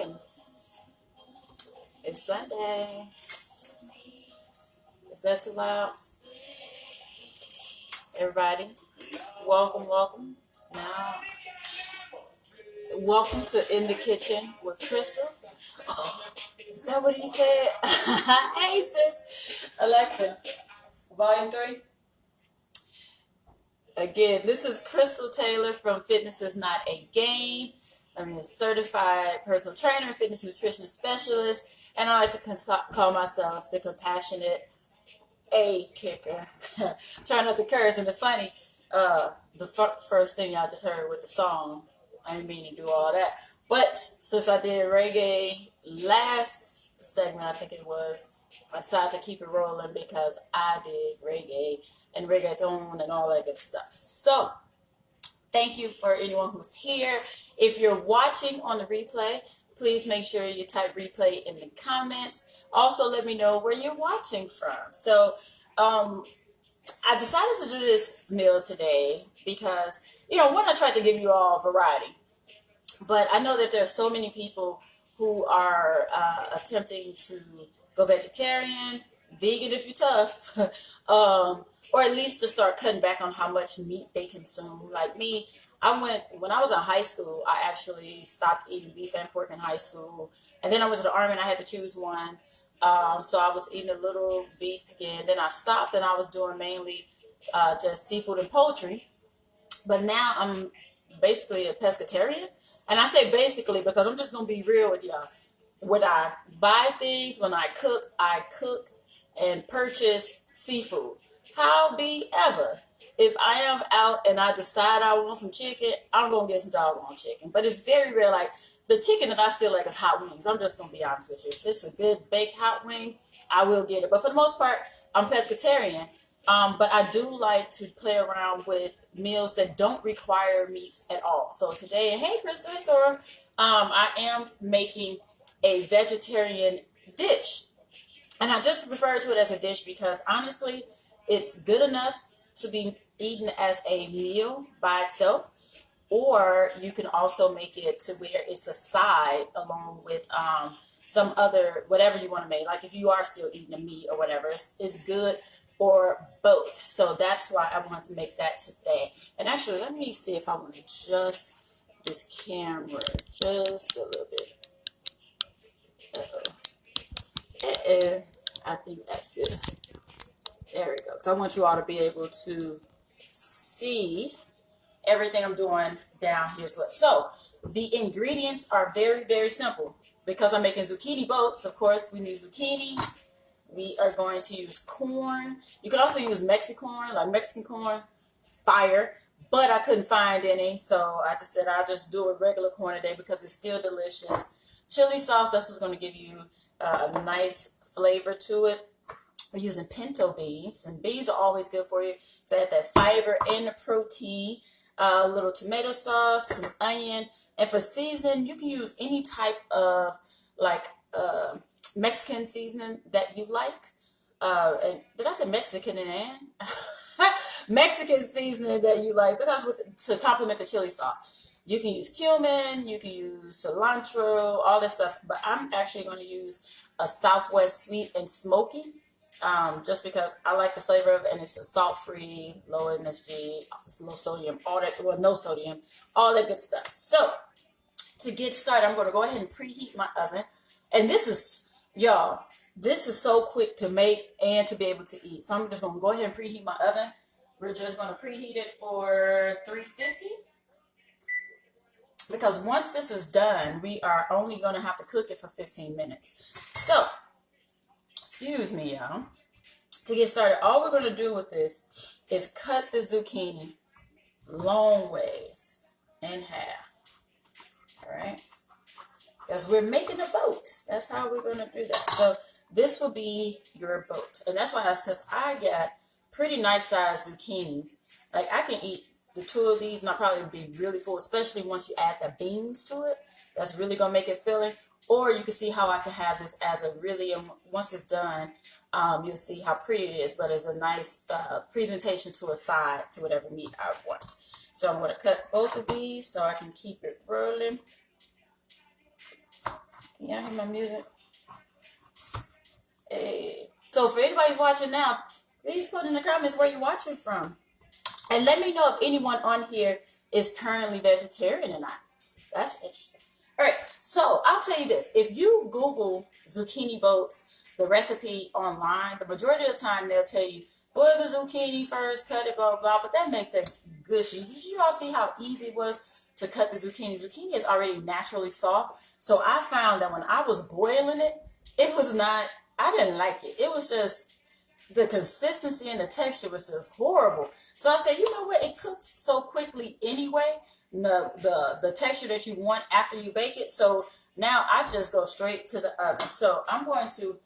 Sunday. It's Sunday. Is that too loud? Everybody, welcome, welcome. Now, welcome to In the Kitchen with Krystal. Is that what he said? Hey, sis. Alexa, volume 3. Again, this is Krystal Taylor from Fitness is Not a Game. I'm a certified personal trainer and fitness nutrition specialist, and I like to call myself the compassionate A kicker. Try not to curse, and it's funny. The first thing y'all just heard with the song, I didn't mean to do all that. But since I did reggae last segment, I think it was, I decided to keep it rolling because I did reggae and reggaeton and all that good stuff. So, thank you for anyone who's here. If you're watching on the replay, please make sure you type replay in the comments. Also, let me know where you're watching from. So, I decided to do this meal today because, one, I tried to give you all variety. But I know that there are so many people who are attempting to go vegetarian, vegan if you're tough, or at least to start cutting back on how much meat they consume. Like me, when I was in high school, I actually stopped eating beef and pork in high school. And then I was in the Army and I had to choose one. So I was eating a little beef again. Then I stopped and I was doing mainly just seafood and poultry. But now I'm basically a pescatarian. And I say basically because I'm just going to be real with y'all. When I buy things, when I cook and purchase seafood. However, if I am out and I decide I want some chicken, I'm going to get some doggone chicken. But it's very rare. Like, the chicken that I still like is hot wings. I'm just going to be honest with you. If it's a good baked hot wing, I will get it. But for the most part, I'm pescatarian. But I do like to play around with meals that don't require meats at all. So today, hey, Krystal, hey, Sora, I am making a vegetarian dish. And I just refer to it as a dish because, honestly, it's good enough to be eaten as a meal by itself. Or you can also make it to where it's a side along with some other, whatever you want to make. Like if you are still eating a meat or whatever, it's good for both. So that's why I want to make that today. And actually, let me see if I want to adjust this camera just a little bit. I think that's it. There we go. So I want you all to be able to see everything I'm doing down here as well. So the ingredients are very, very simple. Because I'm making zucchini boats, of course, we need zucchini. We are going to use corn. You can also use Mexican corn, fire. But I couldn't find any, so I just said I'll just do a regular corn today because it's still delicious. Chili sauce, that's what's going to give you a nice flavor to it. We're using pinto beans, and beans are always good for you. So add that fiber and the protein. A little tomato sauce, some onion, and for seasoning, you can use any type of Mexican seasoning that you like. And did I say Mexican and Mexican seasoning that you like? Because to complement the chili sauce, you can use cumin, you can use cilantro, all this stuff. But I'm actually going to use a Southwest sweet and smoky. Just because I like the flavor of it, and it's a salt-free, low MSG, low sodium, no sodium, all that good stuff. So, to get started, I'm going to go ahead and preheat my oven. And this is so quick to make and to be able to eat. So, I'm just going to go ahead and preheat my oven. We're just going to preheat it for 350. Because once this is done, we are only going to have to cook it for 15 minutes. So, excuse me, y'all. To get started, all we're going to do with this is cut the zucchini long ways in half. All right? Because we're making a boat. That's how we're going to do that. So this will be your boat. And that's why since I got pretty nice sized zucchinis, like I can eat the two of these and I'll probably be really full, especially once you add the beans to it. That's really going to make it filling. Or you can see how I can have this as a really, once it's done, you'll see how pretty it is, but it's a nice presentation to a side to whatever meat I want. So I'm going to cut both of these so I can keep it rolling. Can y'all hear my music? Hey. So for anybody's watching now, please put in the comments where you're watching from. And let me know if anyone on here is currently vegetarian or not. That's interesting. All right, so I'll tell you this. If you Google zucchini boats, the recipe online, the majority of the time they'll tell you, boil the zucchini first, cut it, blah, blah, blah. But that makes it gushy. Did you all see how easy it was to cut the zucchini? Zucchini is already naturally soft. So I found that when I was boiling it, it was not, I didn't like it. It was just, the consistency and the texture was just horrible. So I said, you know what? It cooks so quickly anyway, the texture that you want after you bake it. So now I just go straight to the oven. So I'm going to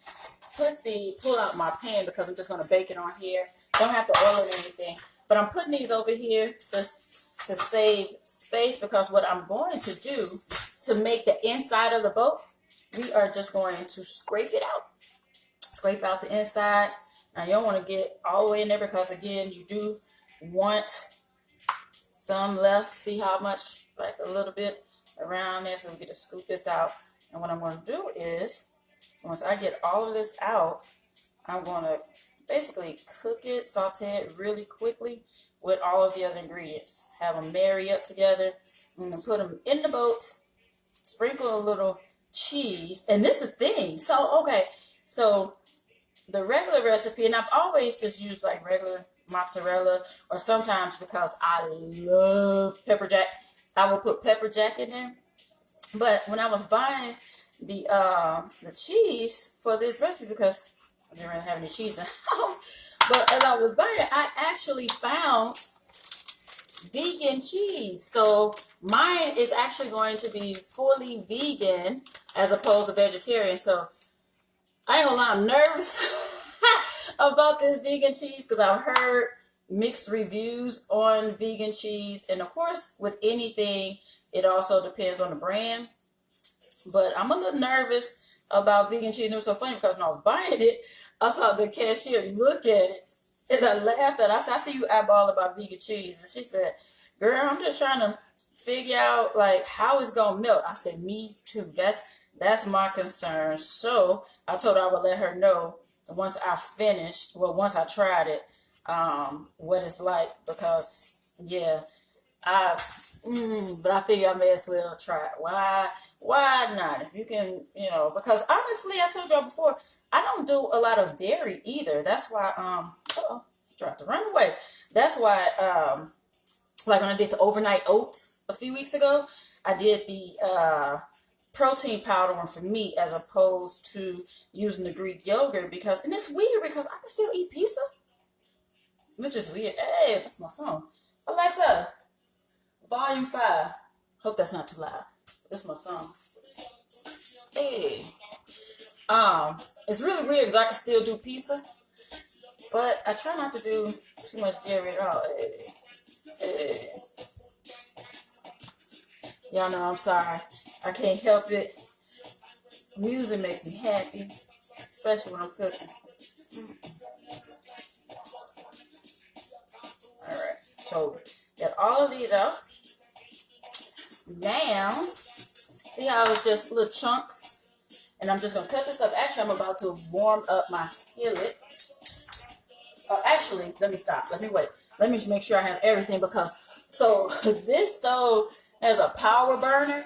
pull out my pan because I'm just going to bake it on here. Don't have to oil it or anything. But I'm putting these over here just to save space, because what I'm going to do to make the inside of the boat, we are just going to scrape it out. Scrape out the insides. Now, you don't want to get all the way in there because, again, you do want some left. See how much, like a little bit around there, so we get to scoop this out. And what I'm going to do is, once I get all of this out, I'm going to basically cook it, saute it really quickly with all of the other ingredients. Have them marry up together. I'm going to put them in the boat, sprinkle a little cheese. And this is the thing. So, okay, so the regular recipe, and I've always just used like regular mozzarella, or sometimes because I love pepper jack, I will put pepper jack in there. But when I was buying the cheese for this recipe, because I didn't really have any cheese in the house, but as I was buying it, I actually found vegan cheese. So mine is actually going to be fully vegan as opposed to vegetarian. So I ain't gonna lie, I'm nervous about this vegan cheese because I've heard mixed reviews on vegan cheese. And of course, with anything, it also depends on the brand. But I'm a little nervous about vegan cheese. And it was so funny because when I was buying it, I saw the cashier look at it and I laughed at it. I said, I see you eyeball about vegan cheese. And she said, girl, I'm just trying to figure out like how it's gonna melt. I said, me too. That's my concern. So I told her I would let her know once I finished, well, once I tried it, what it's like, because yeah, but I figure I may as well try it. Why not? If you can, because honestly, I told y'all before, I don't do a lot of dairy either. That's why, tried to run away. That's why, like when I did the overnight oats a few weeks ago, I did the, protein powder one for me as opposed to using the Greek yogurt, and it's weird because I can still eat pizza, which is weird. Hey, that's my song. Alexa, volume 5. Hope that's not too loud. That's my song. Hey, it's really weird because I can still do pizza, but I try not to do too much dairy at all. Hey. Y'all know I'm sorry. I can't help it. Music makes me happy, especially when I'm cooking. Alright, so got all of these out. Now, see how it's just little chunks? And I'm just going to cut this up. Actually, I'm about to warm up my skillet. Actually, let me stop. Let me wait. Let me make sure I have everything so this stove has a power burner.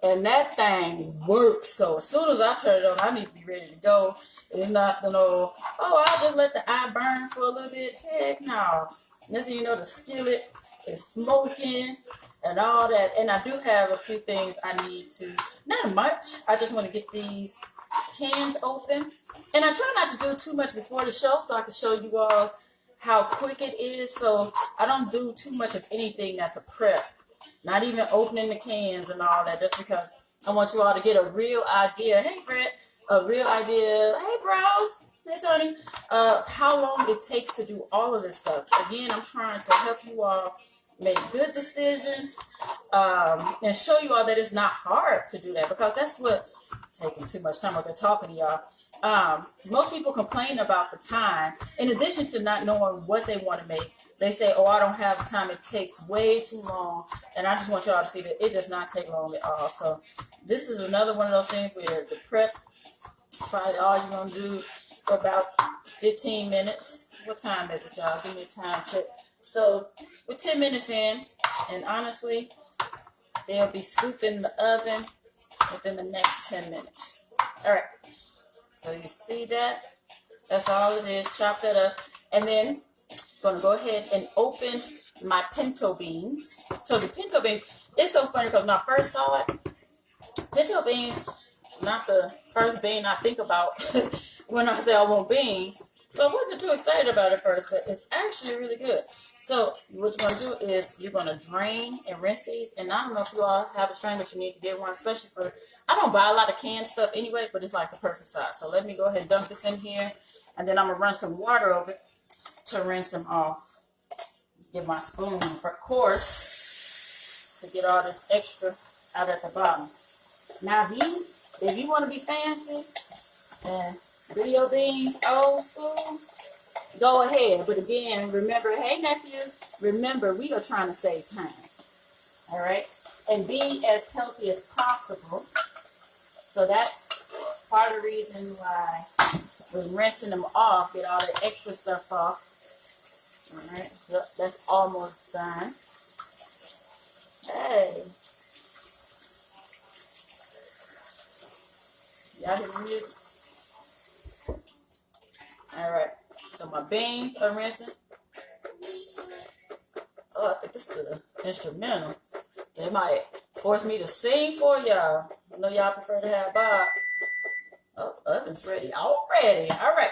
And that thing works. So as soon as I turn it on, I need to be ready to go. It's not, I'll just let the eye burn for a little bit. Heck no. Next thing you know, the skillet is smoking and all that. And I do have a few things I need to, not much. I just want to get these cans open. And I try not to do too much before the show so I can show you all how quick it is. So I don't do too much of anything that's a prep. Not even opening the cans and all that, just because I want you all to get a real idea. Hey, Fred. A real idea. Hey, bro. Hey, Tony. Of how long it takes to do all of this stuff. Again, I'm trying to help you all make good decisions and show you all that it's not hard to do that, because that's what taking too much time. I've been talking to y'all. Most people complain about the time, in addition to not knowing what they want to make, they say, oh, I don't have the time. It takes way too long. And I just want y'all to see that it does not take long at all. So this is another one of those things where the prep is probably all you're going to do for about 15 minutes. What time is it, y'all? Give me a time check. So we're 10 minutes in, and honestly, they'll be scooped in the oven within the next 10 minutes. All right. So you see that? That's all it is. Chop that up. And then I'm going to go ahead and open my pinto beans. So the pinto beans, it's so funny because when I first saw it, pinto beans, not the first bean I think about when I say I want beans. So I wasn't too excited about it first, but it's actually really good. So what you're going to do is you're going to drain and rinse these. And I don't know if you all have a strainer, but you need to get one, especially for, I don't buy a lot of canned stuff anyway, but it's like the perfect size. So let me go ahead and dump this in here. And then I'm going to run some water over it to rinse them off. Get my spoon, of course, to get all this extra out at the bottom. Now, if you want to be fancy and do your beans old school, go ahead. But again, remember, hey, nephew, remember, we are trying to save time. All right? And be as healthy as possible. So that's part of the reason why we're rinsing them off, get all the extra stuff off. All right? So that's almost done. Hey. Y'all hear the music? All right. So my beans are rinsing. Oh, I think this is the instrumental. They might force me to sing for y'all. I know y'all prefer to have Bob. Oh, oven's ready already. All right.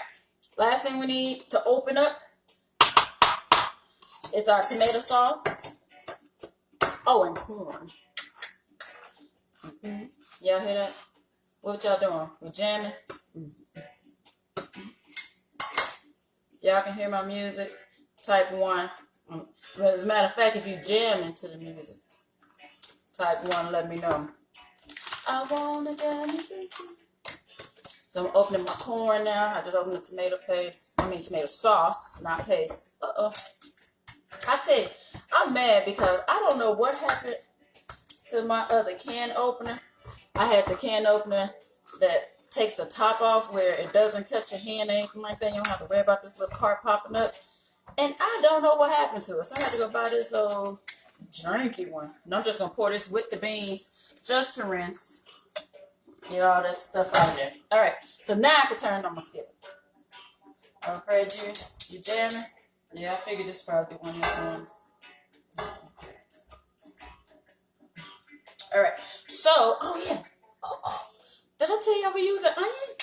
Last thing we need to open up is our tomato sauce. Oh, and corn. Y'all hear that? What y'all doing? We're jamming. Y'all can hear my music. Type 1. But as a matter of fact, if you jam into the music, type 1, let me know. I wanna jam with you. So I'm opening my corn now. I just opened the tomato tomato sauce, not paste. I tell you, I'm mad because I don't know what happened to my other can opener. I had the can opener that takes the top off where it doesn't cut your hand or anything like that. You don't have to worry about this little part popping up. And I don't know what happened to it. So I had to go buy this old drinky one. And I'm just going to pour this with the beans just to rinse. Get all that stuff out of there. All right. So now I can turn on my skillet. Okay, you jamming? Yeah, I figured this probably one of these ones. All right. So, oh yeah. Did I tell you I would use an onion?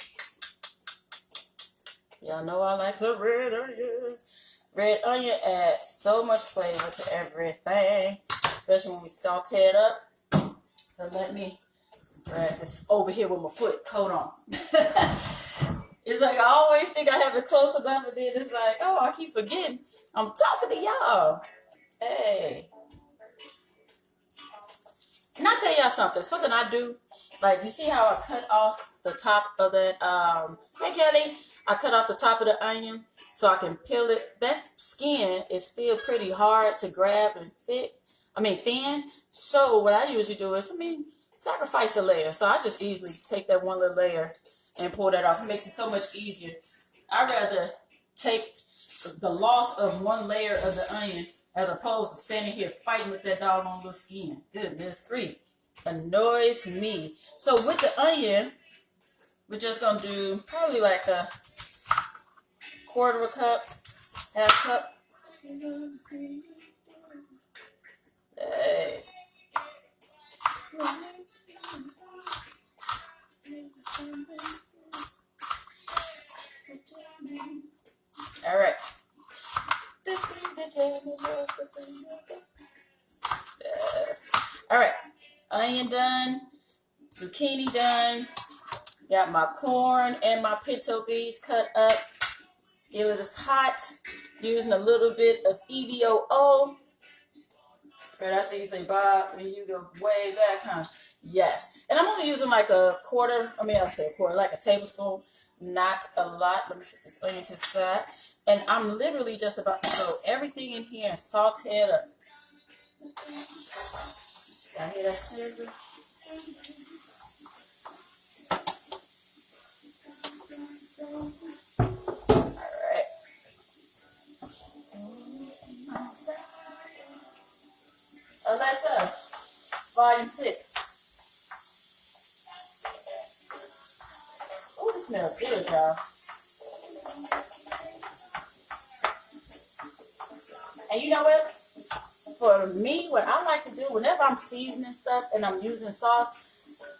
Y'all know I like some red onion. Red onion adds so much flavor to everything, especially when we saute it up. So let me drag this over here with my foot. Hold on. It's like I always think I have it close enough, and then it's like, oh, I keep forgetting. I'm talking to y'all. Hey. Can I tell y'all something? Something I do. Like, you see how I cut off the top of that, hey, Kelly. I cut off the top of the onion so I can peel it. That skin is still pretty hard to grab and thin. So what I usually do is, sacrifice a layer. So I just easily take that one little layer and pull that off. It makes it so much easier. I'd rather take the loss of one layer of the onion as opposed to standing here fighting with that doggone little skin. Goodness grief. Annoys me. So with the onion, we're just going to do probably like a quarter of a cup, half cup. Hey. All right. This is the jamming of the thing. Yes. All right. Onion done. Zucchini done. Got my corn and my pinto beans cut up. Skillet is hot. Using a little bit of EVOO. Fred, I see you say Bob, and you go way back, huh? Yes. And I'm only using like a quarter, I'll say a quarter, like a tablespoon, not a lot. Let me set this onion to the side. And I'm literally just about to throw everything in here and saute it up. I hear that sizzle? Alright. Alexa, volume 6. Oh, this smells good, y'all. And you know what? For me, what I like to do whenever I'm seasoning stuff and I'm using sauce,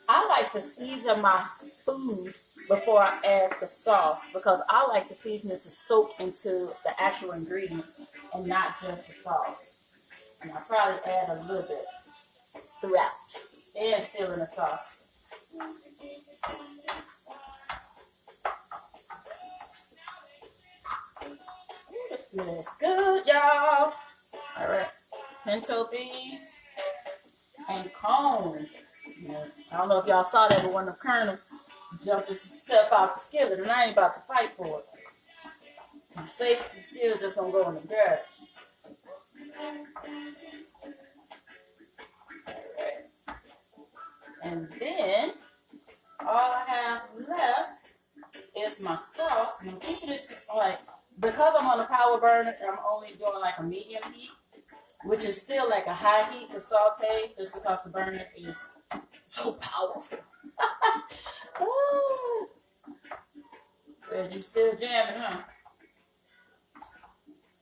I like to season my food before I add the sauce because I like the seasoning to soak into the actual ingredients and not just the sauce. And I probably add a little bit throughout and still in the sauce. It smells good, y'all. All right, pinto beans and corn. I don't know if y'all saw that, but one of the kernels jumped himself out the skillet, and I ain't about to fight for it. I'm safe, I'm still just gonna go in the garbage. Alright. And then all I have left is my sauce. And I'm keeping this like, because I'm on a power burner and I'm only doing like a medium heat, which is still like a high heat to saute, just because the burner is so powerful. But you still jamming, huh?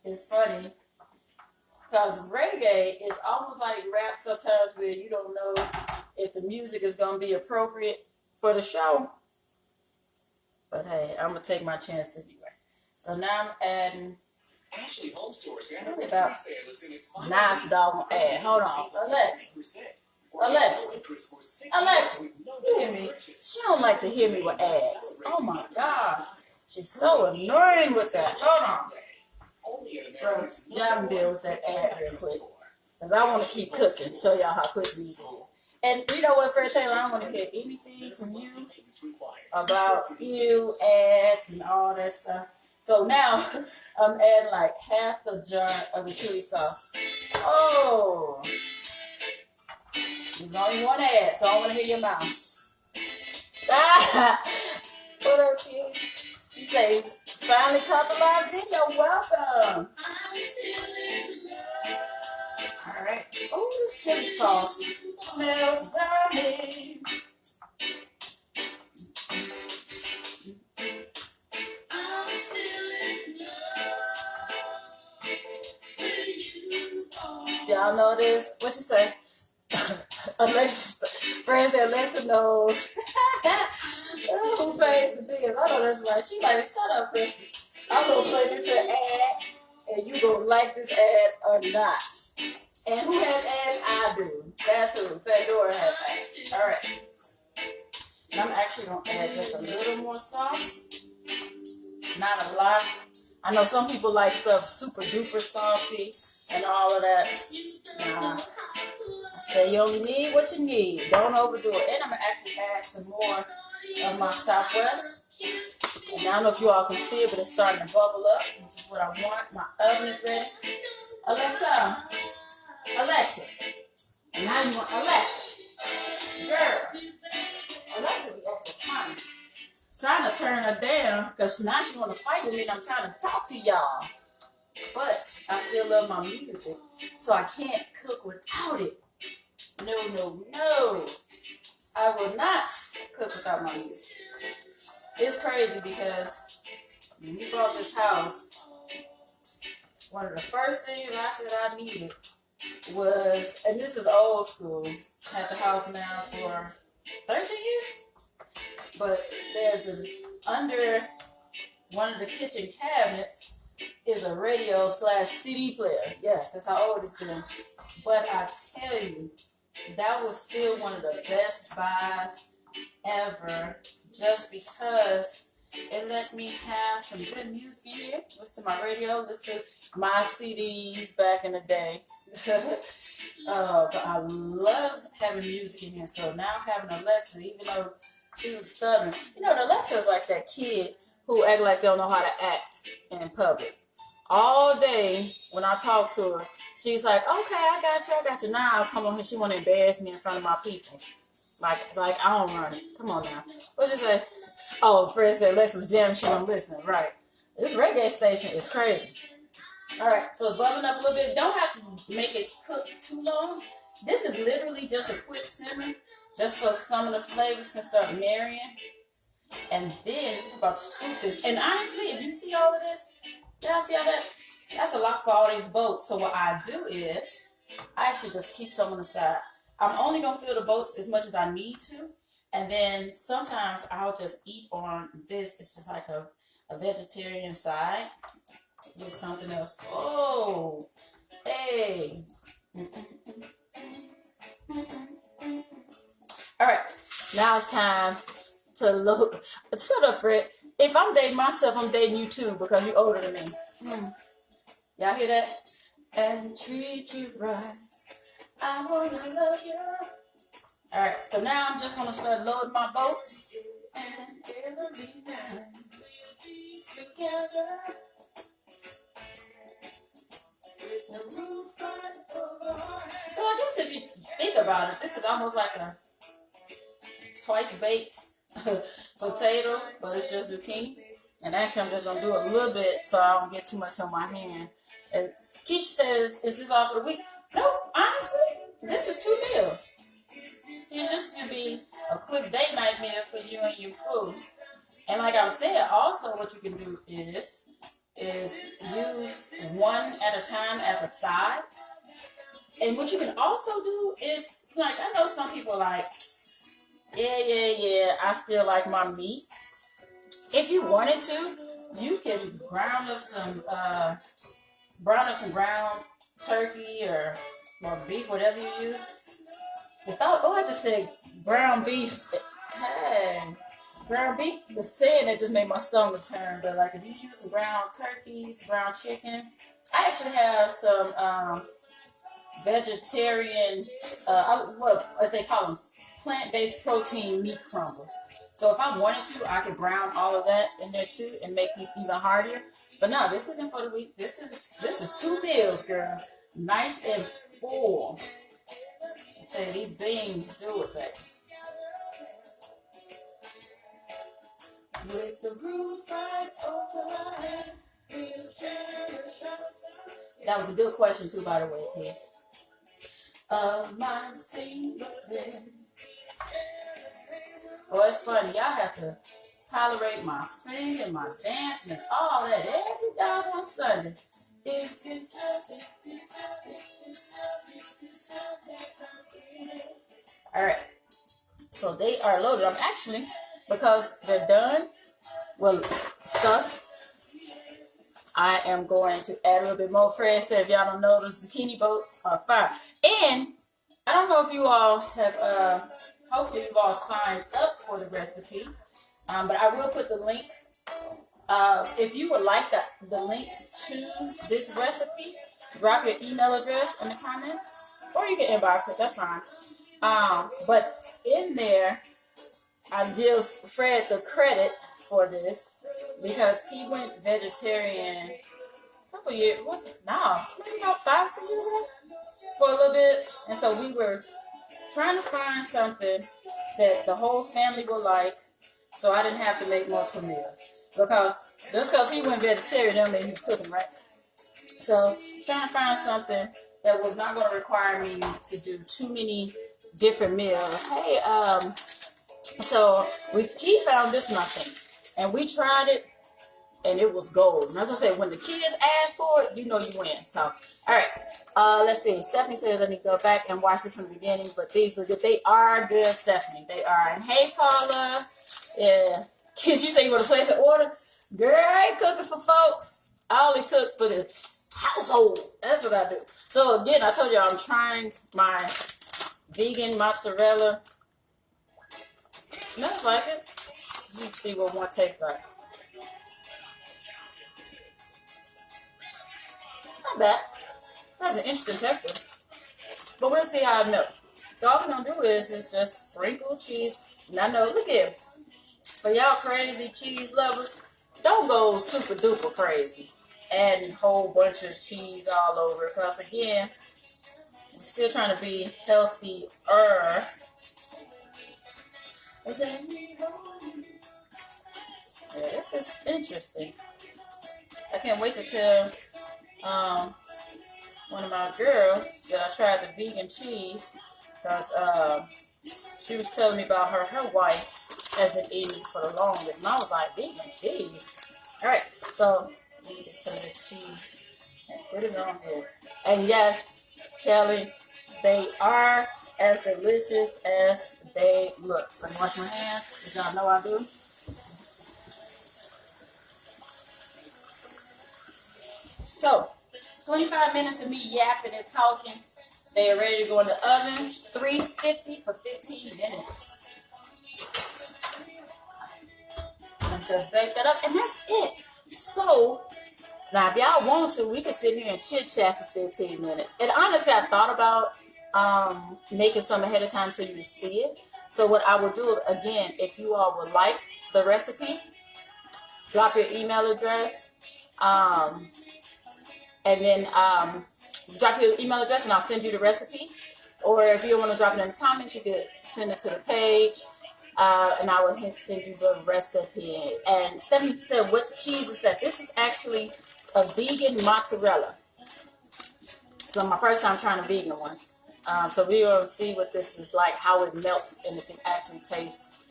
It's funny because reggae is almost like rap sometimes where you don't know if the music is going to be appropriate for the show. But hey, I'm going to take my chance anyway. So now I'm adding about nice doggone ad. Hold on. Alexa, you hear me? She don't like to hear me with ads. Oh my gosh. She's so annoying with that. Hold on. Bro, y'all can deal with that ad real quick. Because I want to keep cooking. Show y'all how quick these is. And you know what, Fred Taylor? I don't want to hear anything from you about you, ads, and all that stuff. So now I'm adding like half the jar of the chili sauce. Oh. There's only one ad, so I don't want to hear your mouth. What up, kid? You say, finally caught the live video. Welcome. All right. Oh, this chili sauce smells yummy. Y'all know this? What you say? Alexa, friends that Alexa knows who pays the bills. I know that's right. She like, shut up, Krystal. I'm gonna play this ad, and you gonna like this ad or not. And who has ads? I do. That's who. Pandora has ads. All right. And I'm actually gonna add just a little more sauce. Not a lot. I know some people like stuff super duper saucy and all of that. Nah. I say you only need what you need. Don't overdo it. And I'm going to actually add some more of my Southwest. And I don't know if you all can see it, but it's starting to bubble up, which is what I want. My oven is ready. Alexa. Now you want Alexa. Girl. Alexa be up the time. Trying to turn her down because now she want to fight with me and I'm trying to talk to y'all. But I still love my music, so I can't cook without it. No. I will not cook without my music. It's crazy because when we bought this house, one of the first things I said I needed was, and this is old school, had the house now for 13 years, but there's under one of the kitchen cabinets is a radio / CD player. Yes, that's how old it's been. But I tell you, that was still one of the best buys ever, just because and let me have some good music in here. Listen to my radio, listen to my CDs back in the day. But I love having music in here. So now having Alexa, even though she was stubborn, you know, the Alexa is like that kid who act like they don't know how to act in public. All day when I talk to her, she's like, "Okay, I got you. Now come on here, she want to embarrass me in front of my people. Like I don't run it. Come on now. What you say? Oh, Fred said Lex was jamming, she don't listen. Right. This reggae station is crazy. Alright, so it's bubbling up a little bit. Don't have to make it cook too long. This is literally just a quick simmer, just so some of the flavors can start marrying. And then we're about to scoop this. And honestly, if you see all of this, y'all see all that? That's a lot for all these boats. So what I do is, I actually just keep some on the side. I'm only going to fill the boats as much as I need to. And then sometimes I'll just eat on this. It's just like a vegetarian side with something else. Oh, hey. All right, now it's time to look. Shut up, Fred. If I'm dating myself, I'm dating you too because you're older than me. Y'all hear that? And treat you right. I wanna love you. All right, so now I'm just gonna start loading my boats. And every night we'll be together. With the roof right over our head. So I guess if you think about it, this is almost like a twice baked potato, but it's just zucchini. And actually, I'm just gonna do a little bit so I don't get too much on my hand. And Keisha says, "Is this all for the week?" No, honestly, this is 2 meals. It's just going to be a quick date night meal for you and your food. And like I was saying, also what you can do is use one at a time as a side. And what you can also do is, like, I know some people are like, yeah, I still like my meat. If you wanted to, you can ground up some ground turkey or beef, whatever you use. I just said ground beef. Hey, ground beef. The saying that just made my stomach turn. But like if you use some ground turkeys, ground chicken, I actually have some vegetarian, as they call them, plant-based protein meat crumbles. So if I wanted to, I could brown all of that in there too and make these even hardier. But no, this isn't for the week. This is 2 meals, girl. Nice and full. I tell you, these beans do it, baby. With the roof right over our head, that was a good question too, by the way, kid. Of my single bed. Oh, it's funny. Y'all have to tolerate my singing, my dancing, and all that every day on Sunday. Is this love? Is this love? Is this love? Is this love that I'm feeling? All right. So they are loaded. I'm actually, because they're done, stuffed, I am going to add a little bit more. Fred said, if y'all don't know, the zucchini boats are fire. And I don't know if you all have, hopefully you've all signed up for the recipe, but I will put the link. If you would like the link to this recipe, drop your email address in the comments, or you can inbox it, that's fine. But in there, I give Fred the credit for this because he went vegetarian a couple years, maybe about 5, 6 years ago, for a little bit. And so we were trying to find something that the whole family would like, so I didn't have to make multiple meals. Because just because he went vegetarian doesn't mean he was cooking, right? So trying to find something that was not going to require me to do too many different meals. Hey, so he found this one, I think, and we tried it, and it was gold. And I was gonna say, when the kids ask for it, you know you win. So, all right, let's see. Stephanie says, let me go back and watch this from the beginning. But these are good. They are good, Stephanie. They are. And hey, Paula, yeah. Kids, you say you want to place an order? Girl, I ain't cooking for folks. I only cook for the household. That's what I do. So again, I told you I'm trying my vegan mozzarella. Smells like it. Let me see what one tastes like. not bad. It has an interesting texture. But we'll see how it melts. So all we're gonna do is just sprinkle cheese. And I know, look here. For y'all crazy cheese lovers, don't go super duper crazy. Adding a whole bunch of cheese all over. Because again, we're still trying to be healthier. Yeah, this is interesting. I can't wait to tell one of my girls that I tried the vegan cheese because she was telling me about her wife has been eating for the longest, and I was like, vegan cheese. All right, so let me get some of this cheese and put it on here. And yes, Kelly, they are as delicious as they look. So I can wash my hands, as y'all know I do. So, 25 minutes of me yapping and talking. They are ready to go in the oven, 350 for 15 minutes. And just bake that up, and that's it. So, now if y'all want to, we can sit here and chit chat for 15 minutes. And honestly, I thought about making some ahead of time so you see it. So what I will do, again, if you all would like the recipe, drop your email address. And then drop your email address and I'll send you the recipe. Or if you want to drop it in the comments, you could send it to the page. And I will send you the recipe. And Stephanie said, what cheese is that? This is actually a vegan mozzarella. So my first time trying a vegan one. So we will see what this is like, how it melts, and if it actually tastes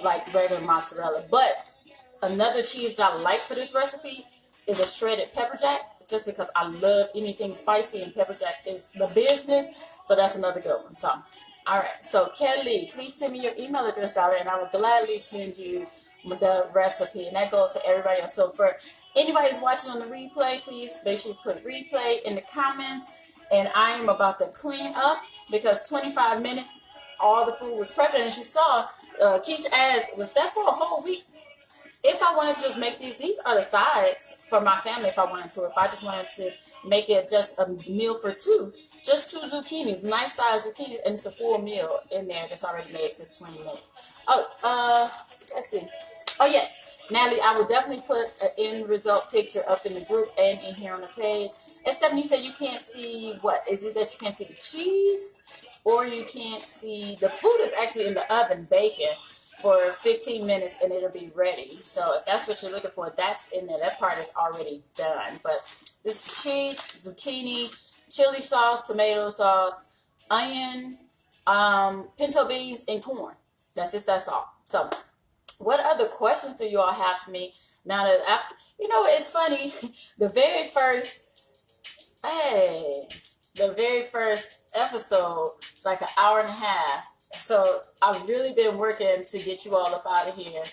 like regular mozzarella. But another cheese that I like for this recipe is a shredded pepper jack. Just because I love anything spicy and pepper jack is the business. So that's another good one. So, all right. So Kelly, please send me your email address, darling, and I will gladly send you the recipe. And that goes for everybody else. So for anybody who's watching on the replay, please make sure you put replay in the comments. And I am about to clean up because 25 minutes, all the food was prepped. And as you saw, Keisha asked, was that for a whole week? If I wanted to just make these are the sides for my family if I wanted to. If I just wanted to make it just a meal for two. Just 2 zucchinis, nice size zucchinis, and it's a full meal in there that's already made for 20 minutes. Oh, let's see. Oh, yes. Natalie, I will definitely put an end result picture up in the group and in here on the page. And Stephanie, you said you can't see what? Is it that you can't see the cheese? Or you can't see, the food is actually in the oven baking for 15 minutes and it'll be ready. So if that's what you're looking for, that's in there. That part is already done. But this is cheese, zucchini, chili sauce, tomato sauce, onion, pinto beans, and corn. That's it. That's all. So what other questions do you all have for me? Now that it's funny. The very first episode, it's like an hour and a half. So I've really been working to get you all up out of here.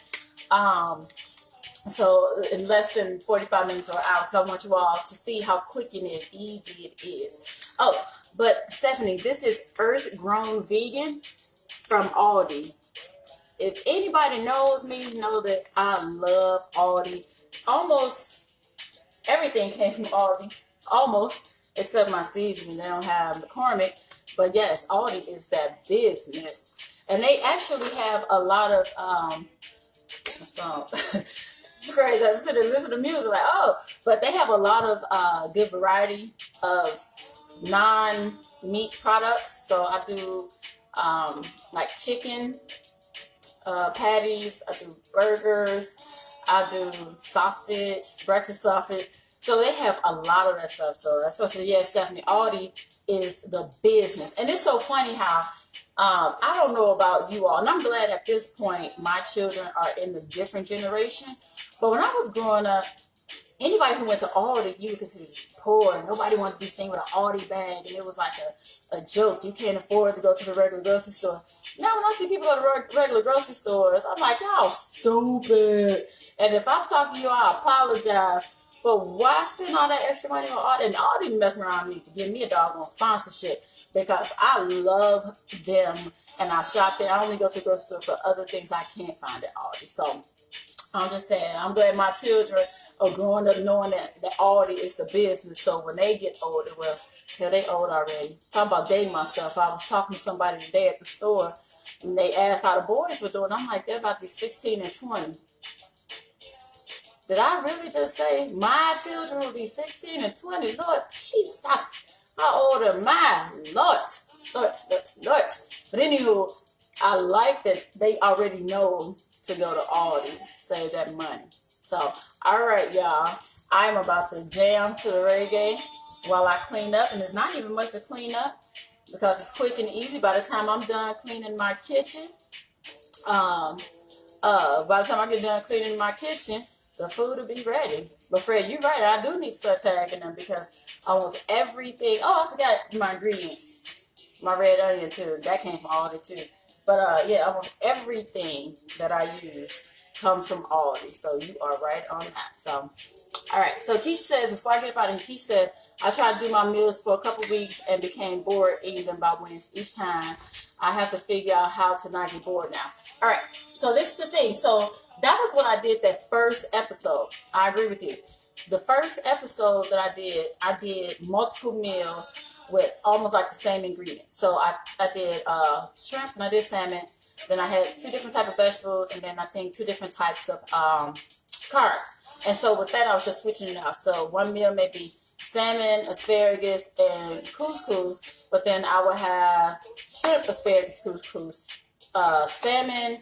So in less than 45 minutes or an hour, because I want you all to see how quick and easy it is. Oh, but Stephanie, this is Earth Grown Vegan from Aldi. If anybody knows me, know that I love Aldi. Almost everything came from Aldi. Almost, except my seasoning. They don't have McCormick. But yes, Aldi is that business. And they actually have a lot of, what's my song? It's crazy. I sit and listen to music like, oh, but they have a lot of good variety of non-meat products. So I do like chicken patties, I do burgers, I do sausage, breakfast sausage. So they have a lot of that stuff. So that's what I said, yes, Stephanie, Aldi is the business. And it's so funny how I don't know about you all, and I'm glad at this point my children are in the different generation. But when I was growing up, anybody who went to Aldi, you could see was poor. Nobody wanted to be seen with an Aldi bag, and it was like a joke. You can't afford to go to the regular grocery store. Now when I see people go to regular grocery stores, I'm like, y'all stupid. And if I'm talking to you, I apologize. But why spend all that extra money on Aldi? And Aldi messing around me to give me a doggone sponsorship because I love them and I shop there. I only go to the grocery store for other things I can't find at Aldi. So I'm just saying, I'm glad my children or growing up knowing that Aldi is the business. So when they get older, well, hell, they old already. Talking about dating myself. I was talking to somebody today at the store, and they asked how the boys were doing. I'm like, they're about to be 16 and 20. Did I really just say my children will be 16 and 20? Lord Jesus, how old am I? Lord, Lord, Lord, Lord. But anywho, I like that they already know to go to Aldi, save that money. So, all right, y'all. I'm about to jam to the reggae while I clean up. And it's not even much to clean up because it's quick and easy. By the time I'm done cleaning my kitchen, by the time I get done cleaning my kitchen, the food will be ready. But Fred, you're right. I do need to start tagging them because almost everything. Oh, I forgot my ingredients. My red onion too. That came from Aldi too. But yeah, almost everything that I use comes from Aldi. So you are right on that. So, all right. So Keisha said, before I get up out of here, Keisha said, I tried to do my meals for a couple weeks and became bored eating them by Wednesday. Each time I have to figure out how to not get bored now. All right. So this is the thing. So that was what I did that first episode. I agree with you. The first episode that I did multiple meals with almost like the same ingredients. So I did shrimp and I did salmon. Then I had 2 different types of vegetables, and then I think 2 different types of carbs. And so with that, I was just switching it out. So one meal may be salmon, asparagus, and couscous, but then I would have shrimp, asparagus, couscous, salmon,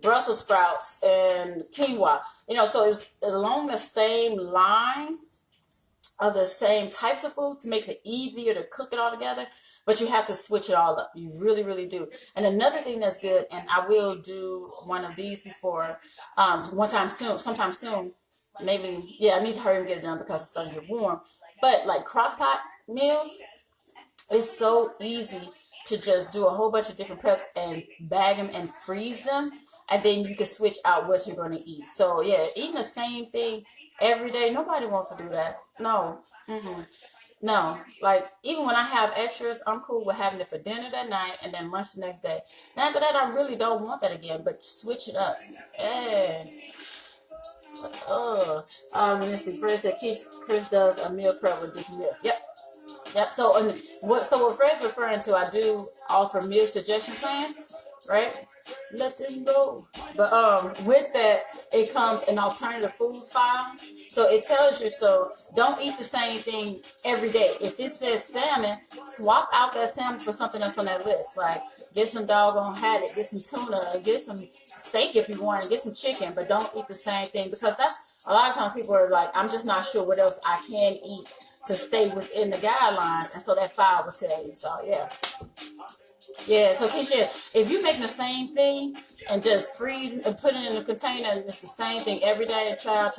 Brussels sprouts, and quinoa. You know, so it was along the same line of the same types of food to make it easier to cook it all together, but you have to switch it all up. You really, really do. And another thing that's good, and I will do one of these before, sometime soon, maybe, yeah, I need to hurry and get it done because it's starting to get warm. But like crock pot meals, it's so easy to just do a whole bunch of different preps and bag them and freeze them, and then you can switch out what you're going to eat. So yeah, eating the same thing every day, nobody wants to do that. No. No, like even when I have extras, I'm cool with having it for dinner that night and then lunch the next day. And after that, I really don't want that again, but switch it up. Yeah. Let's see. Fred said Chris does a meal prep with different meals. Yep. So what Fred's referring to, I do offer meal suggestion plans, right? Let them go. But with that, it comes an alternative foods file. So it tells you, so don't eat the same thing every day. If it says salmon, swap out that salmon for something else on that list. Like get some doggone haddock, get some tuna, get some steak if you want, and get some chicken, but don't eat the same thing, because that's a lot of times people are like, I'm just not sure what else I can eat to stay within the guidelines, and so that file will tell you. So yeah, so Keisha, if you're making the same thing and just freeze and put it in a container and it's the same thing every day, child,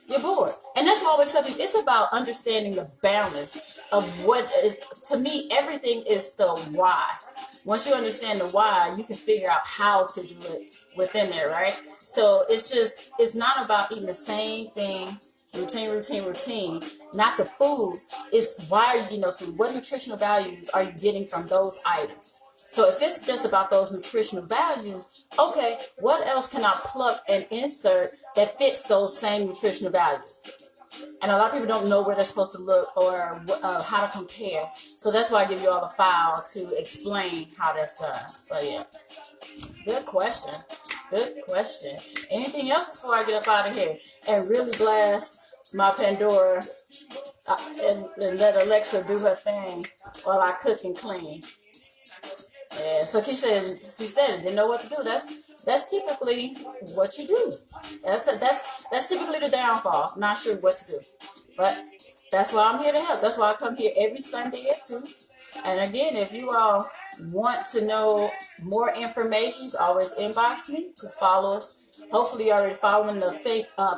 you're bored. And that's why I always tell people, it's about understanding the balance of what is, to me, everything is the why. Once you understand the why, you can figure out how to do it within there, right? So it's not about eating the same thing, routine, not the foods. It's why are you eating those foods? What nutritional values are you getting from those items? So if it's just about those nutritional values, okay, what else can I pluck and insert that fits those same nutritional values? And a lot of people don't know where they're supposed to look or how to compare. So that's why I give you all the file to explain how that's done. So yeah, good question. Anything else before I get up out of here and really blast my Pandora and let Alexa do her thing while I cook and clean? Yeah, so she said didn't know what to do. That's typically what you do. That's typically the downfall. Not sure what to do, but that's why I'm here to help. That's why I come here every Sunday at 2. And again, if you all want to know more information, you can always inbox me. You can follow us. Hopefully, you're already following the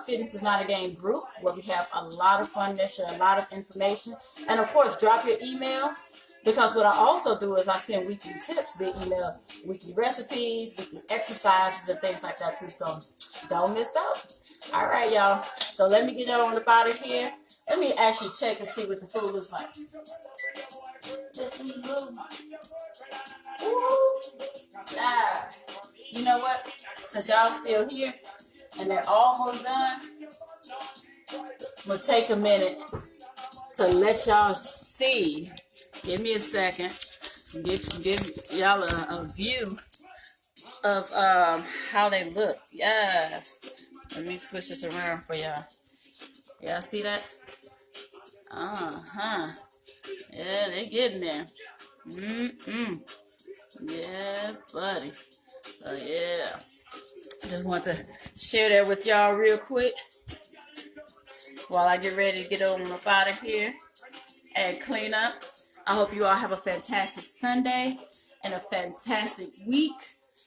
Fitness is Not a Game group, where we have a lot of fun there, share a lot of information, and of course, drop your emails. Because what I also do is I send weekly tips via email, weekly recipes, weekly exercises, and things like that too. So don't miss out. All right, y'all. So let me get on up out of here. Let me actually check and see what the food looks like. Ooh, guys, you know what? Since y'all still here and they're almost done, I'm gonna take a minute to let y'all see. Give me a second. Give y'all a view of how they look. Yes. Let me switch this around for y'all. Y'all see that? Uh-huh. Yeah, they getting there. Mm-mm. Yeah, buddy. Yeah. I just want to share that with y'all real quick while I get ready to get on up out of here and clean up. I hope you all have a fantastic Sunday and a fantastic week.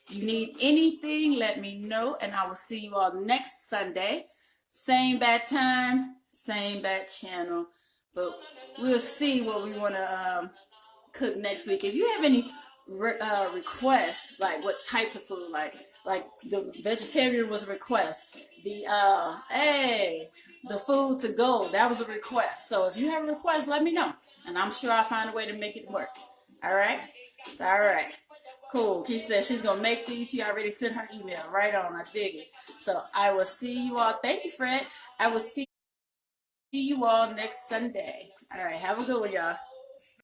You need anything, let me know, and I will see you all next Sunday. Same bad time, same bad channel, but we'll see what we want to cook next week. If you have any requests, like what types of food, like the vegetarian was a request. The food to go, that was a request. So if you have a request, let me know, and I'm sure I'll find a way to make it work. All right, it's all right. Cool. Keisha said she's gonna make these. She already sent her email. Right on. I dig it. So I will see you all. Thank you, Fred. I will see you all next Sunday. All right. Have a good one, y'all.